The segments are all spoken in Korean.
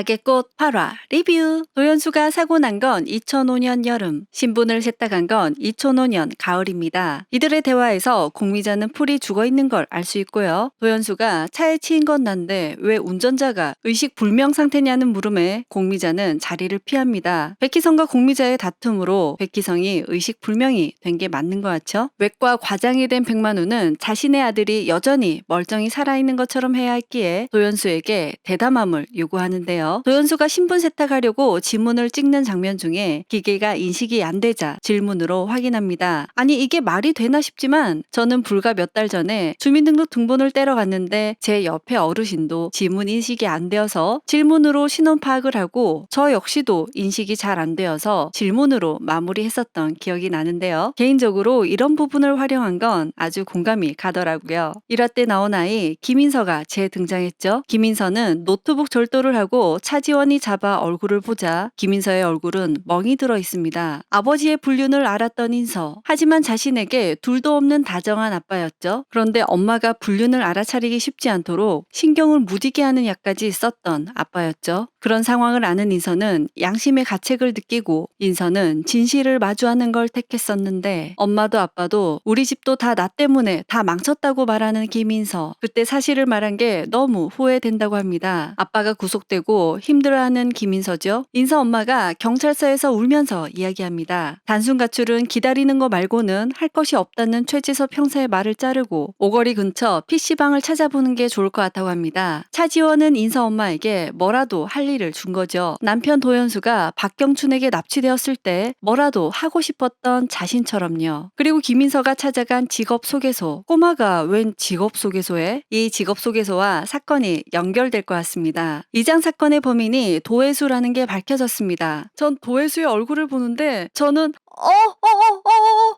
악의꽃 8화 리뷰. 도연수가 사고 난 건 2005년 여름, 신분을 세탁한 건 2005년 가을입니다. 이들의 대화에서 공미자는 풀이 죽어있는 걸 알 수 있고요. 도연수가 차에 치인 건 난데 왜 운전자가 의식 불명 상태냐는 물음에 공미자는 자리를 피합니다. 백희성과 공미자의 다툼으로 백희성이 의식 불명이 된 게 맞는 것 같죠? 외과 과장이 된 백만우는 자신의 아들이 여전히 멀쩡히 살아있는 것처럼 해야 했기에 도연수에게 대담함을 요구하는데요. 도연수가 신분 세탁하려고 지문을 찍는 장면 중에 기계가 인식이 안 되자 질문으로 확인합니다. 아니 이게 말이 되나 싶지만 저는 불과 몇 달 전에 주민등록 등본을 떼러 갔는데 제 옆에 어르신도 지문 인식이 안 되어서 질문으로 신원 파악을 하고 저 역시도 인식이 잘 안 되어서 질문으로 마무리했었던 기억이 나는데요. 개인적으로 이런 부분을 활용한 건 아주 공감이 가더라고요. 이럴 때 나온 아이 김인서가 재등장했죠. 김인서는 노트북 절도를 하고 차지원이 잡아 얼굴을 보자 김인서의 얼굴은 멍이 들어 있습니다. 아버지의 불륜을 알았던 인서, 하지만 자신에게 둘도 없는 다정한 아빠였죠. 그런데 엄마가 불륜을 알아차리기 쉽지 않도록 신경을 무디게 하는 약까지 썼던 아빠였죠. 그런 상황을 아는 인서는 양심의 가책을 느끼고 인서는 진실을 마주하는 걸 택했었는데 엄마도 아빠도 우리 집도 다 나 때문에 다 망쳤다고 말하는 김인서. 그때 사실을 말한 게 너무 후회된다고 합니다. 아빠가 구속되고 힘들어하는 김인서죠. 인서 엄마가 경찰서에서 울면서 이야기합니다. 단순 가출은 기다리는 거 말고는 할 것이 없다는 최지섭 형사의 말을 자르고 오거리 근처 PC방을 찾아보는 게 좋을 것 같다고 합니다. 차지원은 인서 엄마에게 뭐라도 할 일을 준 거죠. 남편 도연수가 박경춘에게 납치되었을 때 뭐라도 하고 싶었던 자신처럼요. 그리고 김인서가 찾아간 직업소개소. 꼬마가 웬 직업소개소에? 이 직업소개소와 사건이 연결될 것 같습니다. 이장 사건의 범인이 도혜수라는 게 밝혀졌습니다. 전 도혜수의 얼굴을 보는데 저는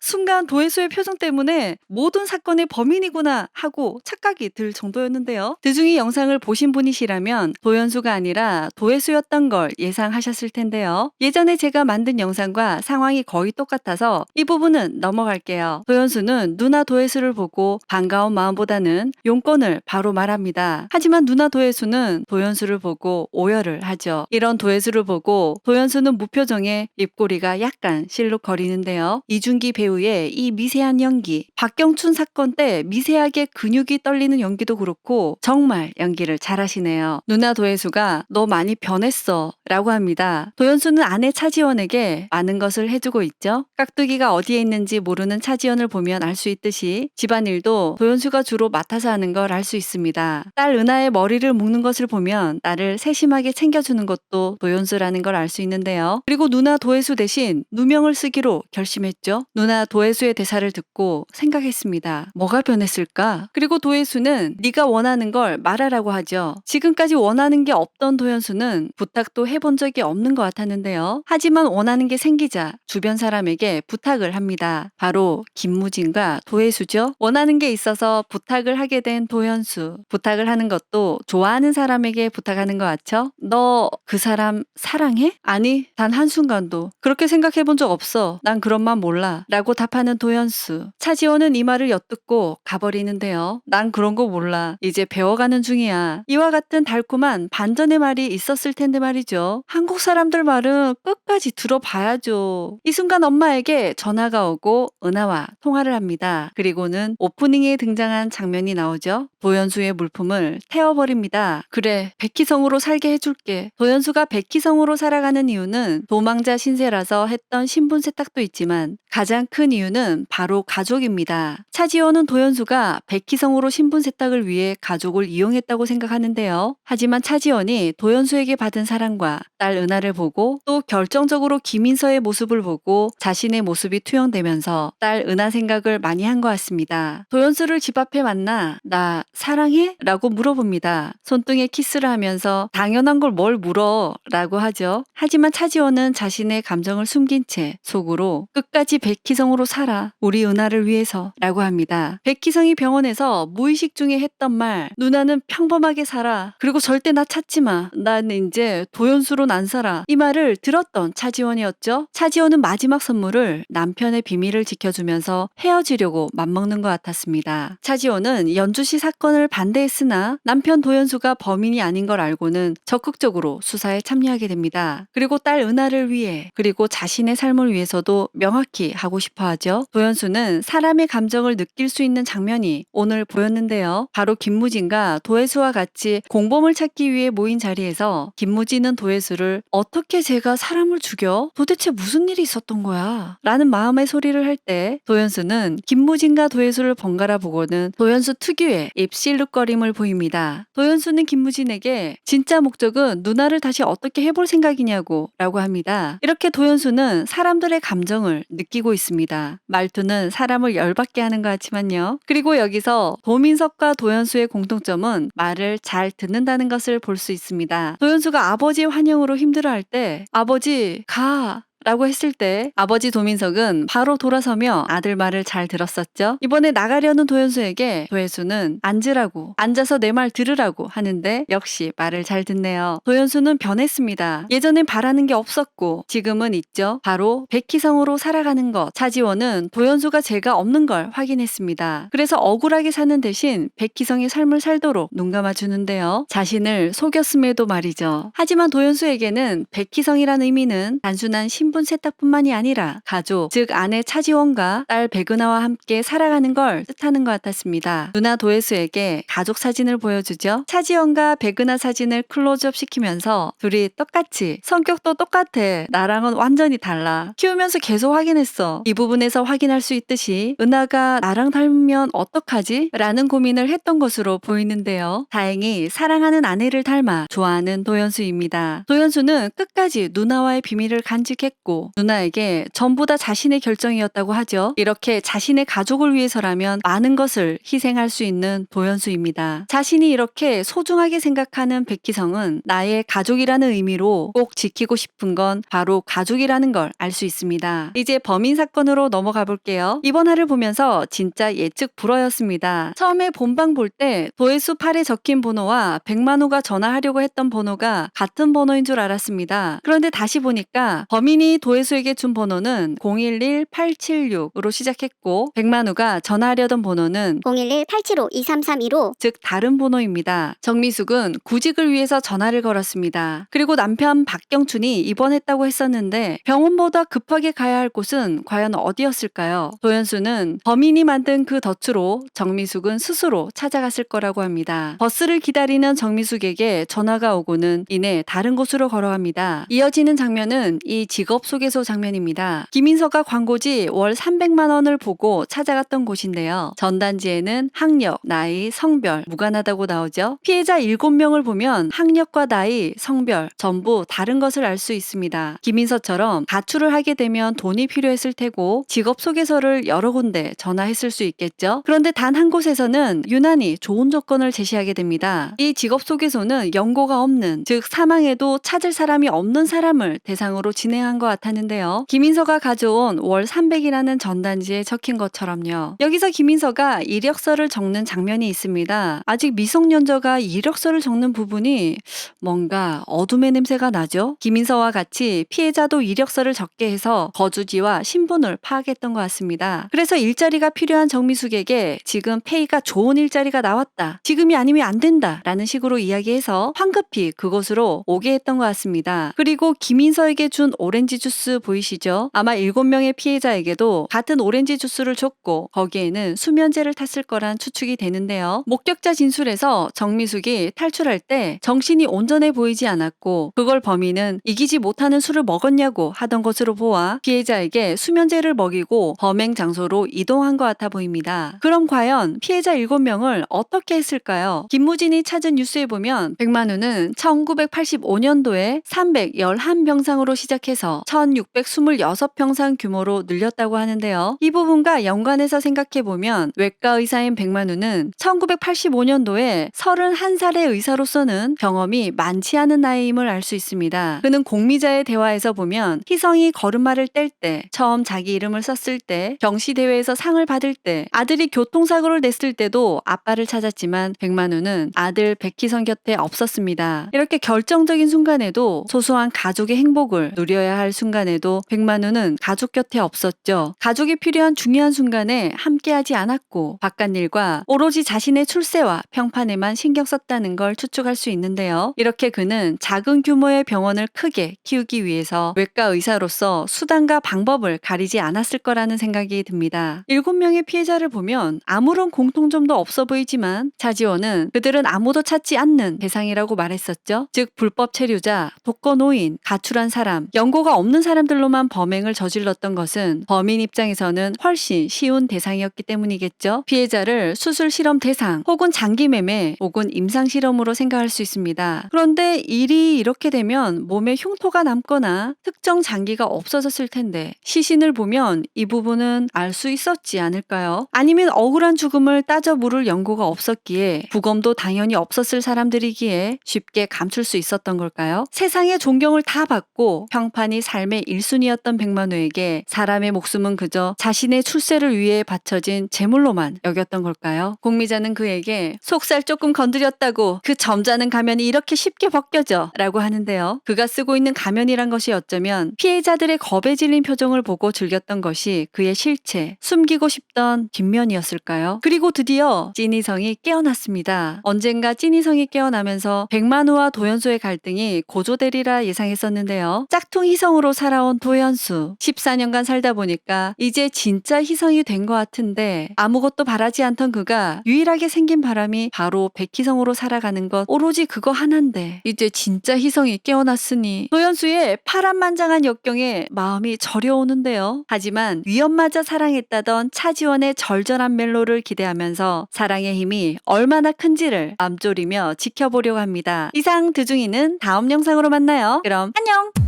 순간 도혜수의 표정 때문에 모든 사건의 범인이구나 하고 착각이 들 정도였는데요. 드중이 영상을 보신 분이시라면 도연수가 아니라 도혜수였던 걸 예상하셨을 텐데요. 예전에 제가 만든 영상과 상황이 거의 똑같아서 이 부분은 넘어갈게요. 도연수는 누나 도혜수를 보고 반가운 마음보다는 용건을 바로 말합니다. 하지만 누나 도혜수는 도연수를 보고 오열을 하죠. 이런 도혜수를 보고 도연수는 무표정에 입꼬리가 약간 실룩거리는데요. 이준기 배우의 이 미세한 연기, 박경춘 사건 때 미세하게 근육이 떨리는 연기도 그렇고 정말 연기를 잘하시네요. 누나 도혜수가 너 많이 변했어 라고 합니다. 도연수는 아내 차지원에게 많은 것을 해주고 있죠. 깍두기가 어디에 있는지 모르는 차지원을 보면 알 수 있듯이 집안일도 도연수가 주로 맡아서 하는 걸 알 수 있습니다. 딸 은하의 머리를 묶는 것을 보면 딸을 세심하게 챙겨주는 것도 도연수라는 걸 알 수 있는데요. 그리고 누나 도혜수 대신 누명을 쓰기로 결심했죠. 누나 도혜수의 대사를 듣고 생각했습니다. 뭐가 변했을까? 그리고 도혜수는 네가 원하는 걸 말하라고 하죠. 지금까지 원하는 게 없던 도연수는 부탁도 해본 적이 없는 것 같았는데요. 하지만 원하는 게 생기자 주변 사람에게 부탁을 합니다. 바로 김무진과 도혜수죠. 원하는 게 있어서 부탁을 하게 된 도연수. 부탁을 하는 것도 좋아하는 사람에게 부탁하는 것 같죠? 너 그 사람 사랑해? 아니, 단 한순간도. 그렇게 생각해 본 적 없어. 난 그런 맘 몰라. 라고 답하는 도연수. 차지원은 이 말을 엿듣고 가버리는데요. 난 그런 거 몰라. 이제 배워가는 중이야. 이와 같은 달콤한 반전의 말이 있었을 텐데 말이죠. 한국 사람들 말은 끝까지 들어봐야죠. 이 순간 엄마에게 전화가 오고 은하와 통화를 합니다. 그리고는 오프닝에 등장한 장면이 나오죠. 도연수의 물품을 태워버립니다. 그래, 백희성으로 살게 해줄게. 도연수가 백희성으로 살아가는 이유는 도망자 신세라서 했던 신분 세탁도 있지만 가장 큰 이유는 바로 가족입니다. 차지원은 도연수가 백희성으로 신분 세탁을 위해 가족을 이용했다고 생각하는데요. 하지만 차지원이 도연수에게 받은 사랑과 딸 은하를 보고 또 결정적으로 김인서의 모습을 보고 자신의 모습이 투영되면서 딸 은하 생각을 많이 한 것 같습니다. 도연수를 집 앞에 만나 나 사랑해? 라고 물어봅니다. 손등에 키스를 하면서 당연한 걸 뭘 물어? 라고 하죠. 하지만 차지원은 자신의 감정을 숨긴 채 속으로 끝까지 백희성으로 살아. 우리 은하를 위해서 라고 합니다. 백희성이 병원에서 무의식 중에 했던 말, 누나는 평범하게 살아. 그리고 절대 나 찾지 마. 난 이제 도연수론 안 살아. 이 말을 들었던 차지원이었죠. 차지원은 마지막 선물을 남편의 비밀을 지켜주면서 헤어지려고 맘먹는 것 같았습니다. 차지원은 연주시 사건을 반대했으나 남편 도연수가 범인이 아닌 걸 알고는 적극적으로 수사에 참여하게 됩니다. 그리고 딸 은하를 위해, 그리고 자신의 삶을 위해서도 명확히 하고 싶어 하죠. 도연수는 사람의 감정을 느낄 수 있는 장면이 오늘 보였는데요. 바로 김무진과 도혜수와 같이 공범을 찾기 위해 모인 자리에서 김무진은 도혜수를 어떻게 제가 사람을 죽여? 도대체 무슨 일이 있었던 거야? 라는 마음의 소리를 할 때 도연수는 김무진과 도혜수를 번갈아 보고는 도연수 특유의 입실룩거림을 보입니다. 도연수는 김무진에게 진짜 목적은 누나를 다시 어떻게 해볼 생각이냐고 라고 합니다. 이렇게 도연수는 사람들의 감정을 느끼고 있습니다. 말투는 사람을 열받게 하는 것 같지만요. 그리고 여기서 도민석과 도연수의 공통점은 말을 잘 듣는다는 것을 볼 수 있습니다. 도연수가 아버지 환영으로 힘들어할 때 아버지 가 라고 했을 때 아버지 도민석은 바로 돌아서며 아들 말을 잘 들었었죠. 이번에 나가려는 도연수에게 도혜수는 앉으라고, 앉아서 내 말 들으라고 하는데 역시 말을 잘 듣네요. 도연수는 변했습니다. 예전엔 바라는 게 없었고 지금은 있죠. 바로 백희성으로 살아가는 것. 차지원은 도연수가 죄가 없는 걸 확인했습니다. 그래서 억울하게 사는 대신 백희성의 삶을 살도록 눈 감아주는데요. 자신을 속였음에도 말이죠. 하지만 도연수에게는 백희성이라는 의미는 단순한 신분 세탁뿐만이 아니라 가족, 즉 아내 차지원과 딸 백은하와 함께 살아가는 걸 뜻하는 것 같았습니다. 누나 도혜수에게 가족 사진을 보여주죠. 차지원과 백은하 사진을 클로즈업 시키면서 둘이 똑같이, 성격도 똑같아. 나랑은 완전히 달라. 키우면서 계속 확인했어. 이 부분에서 확인할 수 있듯이 은하가 나랑 닮으면 어떡하지? 라는 고민을 했던 것으로 보이는데요. 다행히 사랑하는 아내를 닮아 좋아하는 도연수입니다. 도연수는 끝까지 누나와의 비밀을 간직했고 누나에게 전부 다 자신의 결정이었다고 하죠. 이렇게 자신의 가족을 위해서라면 많은 것을 희생할 수 있는 도연수입니다. 자신이 이렇게 소중하게 생각하는 백희성은 나의 가족이라는 의미로 꼭 지키고 싶은 건 바로 가족이라는 걸 알 수 있습니다. 이제 범인 사건으로 넘어가 볼게요. 이번 화를 보면서 진짜 예측 불허였습니다. 처음에 본방 볼 때 도혜수 팔에 적힌 번호와 백만호가 전화하려고 했던 번호가 같은 번호인 줄 알았습니다. 그런데 다시 보니까 범인이 도혜수에게 준 번호는 011-876으로 시작했고 백만우가 전화하려던 번호는 011-875-2332로 즉 다른 번호입니다. 정미숙은 구직을 위해서 전화를 걸었습니다. 그리고 남편 박경춘이 입원했다고 했었는데 병원보다 급하게 가야 할 곳은 과연 어디였을까요? 도연수는 범인이 만든 그 덫으로 정미숙은 스스로 찾아갔을 거라고 합니다. 버스를 기다리는 정미숙에게 전화가 오고는 이내 다른 곳으로 걸어갑니다. 이어지는 장면은 이 직업 소개서 장면입니다. 김인서가 광고지 월 300만 원을 보고 찾아갔던 곳인데요. 전단지에는 학력, 나이, 성별 무관하다고 나오죠. 피해자 7명을 보면 학력과 나이, 성별 전부 다른 것을 알 수 있습니다. 김인서처럼 가출을 하게 되면 돈이 필요했을 테고 직업 소개서를 여러 군데 전화했을 수 있겠죠. 그런데 단 한 곳에서는 유난히 좋은 조건을 제시하게 됩니다. 이 직업 소개서는 연고가 없는, 즉 사망해도 찾을 사람이 없는 사람을 대상으로 진행한 것 같았는데요. 김인서가 가져온 월 300이라는 전단지에 적힌 것처럼요. 여기서 김인서가 이력서를 적는 장면이 있습니다. 아직 미성년자가 이력서를 적는 부분이 뭔가 어둠의 냄새가 나죠. 김인서와 같이 피해자도 이력서를 적게 해서 거주지와 신분을 파악했던 것 같습니다. 그래서 일자리가 필요한 정미숙에게 지금 페이가 좋은 일자리가 나왔다. 지금이 아니면 안 된다. 라는 식으로 이야기해서 황급히 그곳으로 오게 했던 것 같습니다. 그리고 김인서에게 준 오렌지 주스 보이시죠? 아마 7명의 피해자에게도 같은 오렌지 주스를 줬고 거기에는 수면제를 탔을 거란 추측이 되는데요. 목격자 진술에서 정미숙이 탈출할 때 정신이 온전해 보이지 않았고 그걸 범인은 이기지 못하는 술을 먹었냐고 하던 것으로 보아 피해자에게 수면제를 먹이고 범행 장소로 이동한 것 같아 보입니다. 그럼 과연 피해자 7명을 어떻게 했을까요? 김무진이 찾은 뉴스에 보면 백만우는 1985년도에 311병상으로 시작해서 1626평상 규모로 늘렸다고 하는데요. 이 부분과 연관해서 생각해보면 외과 의사인 백만우는 1985년도에 31살의 의사로서는 경험이 많지 않은 나이임을 알 수 있습니다. 그는 공미자의 대화에서 보면 희성이 걸음마를 뗄 때, 처음 자기 이름을 썼을 때, 경시대회에서 상을 받을 때, 아들이 교통사고를 냈을 때도 아빠를 찾았지만 백만우는 아들 백희성 곁에 없었습니다. 이렇게 결정적인 순간에도 소소한 가족의 행복을 누려야 할 순간에도 백만우는 가족 곁에 없었죠. 가족이 필요한 중요한 순간에 함께하지 않았고 바깥일과 오로지 자신의 출세와 평판에만 신경 썼다는 걸 추측할 수 있는데요. 이렇게 그는 작은 규모의 병원을 크게 키우기 위해서 외과 의사로서 수단과 방법을 가리지 않았을 거라는 생각이 듭니다. 7명의 피해자를 보면 아무런 공통점도 없어 보이지만 차지원은 그들은 아무도 찾지 않는 대상이라고 말했었죠. 즉 불법 체류자, 독거노인, 가출한 사람, 연고가 없는 사람들로만 범행을 저질렀던 것은 범인 입장에서는 훨씬 쉬운 대상이었기 때문이겠죠. 피해자를 수술 실험 대상 혹은 장기 매매 혹은 임상 실험으로 생각할 수 있습니다. 그런데 일이 이렇게 되면 몸에 흉터가 남거나 특정 장기가 없어졌을 텐데 시신을 보면 이 부분은 알 수 있었지 않을까요? 아니면 억울한 죽음을 따져 물을 연고가 없었기에 부검도 당연히 없었을 사람들이기에 쉽게 감출 수 있었던 걸까요? 세상의 존경을 다 받고 평판이 삶의 1순위였던 백만우에게 사람의 목숨은 그저 자신의 출세를 위해 바쳐진 재물로만 여겼던 걸까요? 공미자는 그에게 속살 조금 건드렸다고 그 점잖은 가면이 이렇게 쉽게 벗겨져 라고 하는데요. 그가 쓰고 있는 가면이란 것이 어쩌면 피해자들의 겁에 질린 표정을 보고 즐겼던 것이 그의 실체, 숨기고 싶던 뒷면이었을까요? 그리고 드디어 찐이성이 깨어났습니다. 언젠가 찐이성이 깨어나면서 백만우와 도연수의 갈등이 고조되리라 예상했었는데요. 짝퉁 희성으로 살아온 도연수 14년간 살다 보니까 이제 진짜 희성이 된 것 같은데 아무것도 바라지 않던 그가 유일하게 생긴 바람이 바로 백희성으로 살아가는 것 오로지 그거 하나인데 이제 진짜 희성이 깨어났으니 도연수의 파란만장한 역경에 마음이 저려오는데요. 하지만 위험마저 사랑했다던 차지원의 절절한 멜로를 기대하면서 사랑의 힘이 얼마나 큰지를 맘졸이며 지켜보려고 합니다. 이상 드중이는 다음 영상으로 만나요. 그럼 안녕!